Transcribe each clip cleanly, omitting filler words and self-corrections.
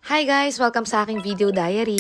Hi guys! Welcome sa aking video diary.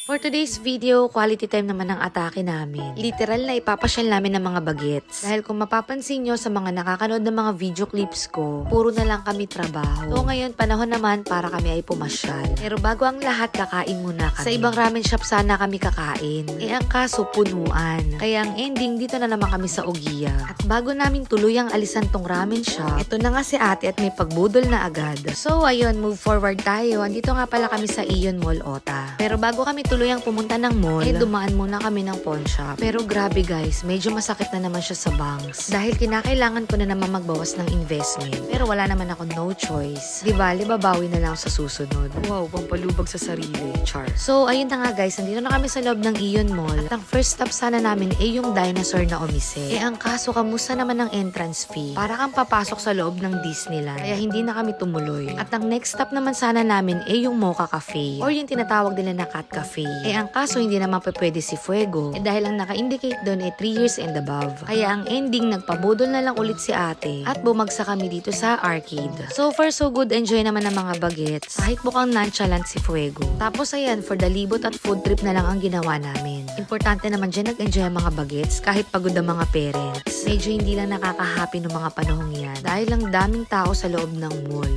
For today's video, quality time naman ang atake namin. Literal na ipapasyal namin ng mga bagets. Dahil kung mapapansin nyo sa mga nakakanood ng mga video clips ko, puro na lang kami trabaho. So ngayon, panahon naman para kami ay pumasyal. Pero bago ang lahat, kakain muna kami. Sa ibang ramen shop sana kami kakain. Ang kaso, punuan. Kaya ang ending, dito na naman kami sa Ogiya. At bago namin tuluyang alisan tong ramen shop, eto na nga si ate at may pagbudol na agad. So ayun, move forward tayo. Andito nga pala kami sa Ion Mall Ota. Pero bago kami tuluyang pumunta ng mall, dumaan muna kami ng pawn shop. Pero grabe guys, medyo masakit na naman siya sa bangs. Dahil kinakailangan ko na naman magbawas ng investment. Pero wala naman ako no choice. Di bali, babawi na lang sa susunod. Wow, pampalubag sa sarili. Char. So, ayun na nga guys, nandito na kami sa loob ng Ion Mall. At ang first stop sana namin ay yung dinosaur na umise. Ang kaso, kamusta naman ang entrance fee? Para kang papasok sa loob ng Disneyland. Kaya hindi na kami tumuloy. At ang next stop naman sana namin ay yung Mocha Cafe. Or yung tinatawag nila na Cat Cafe. Ang kaso hindi naman pwede si Fuego. Dahil ang naka-indicate doon ay 3 years and above. Kaya ang ending, nagpabudol na lang ulit si ate. At bumagsak kami dito sa arcade. So far so good, enjoy naman ng mga bagets. Kahit mukhang nonchalant si Fuego. Tapos ayan, for the libot at food trip na lang ang ginawa namin. Importante naman dyan nag-enjoy ang mga bagets kahit pagod ang mga parents. Medyo hindi lang nakaka-happy ng mga panahong yan. Dahil lang daming tao sa loob ng mall.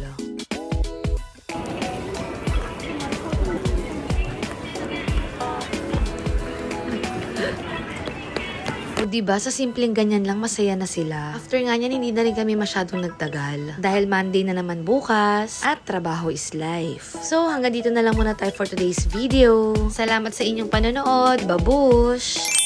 O diba, sa simpleng ganyan lang masaya na sila. After nga niyan, hindi na rin kami masyadong nagtagal. Dahil Monday na naman bukas, at trabaho is life. So, hanggang dito na lang muna tayo for today's video. Salamat sa inyong panonood. Babush!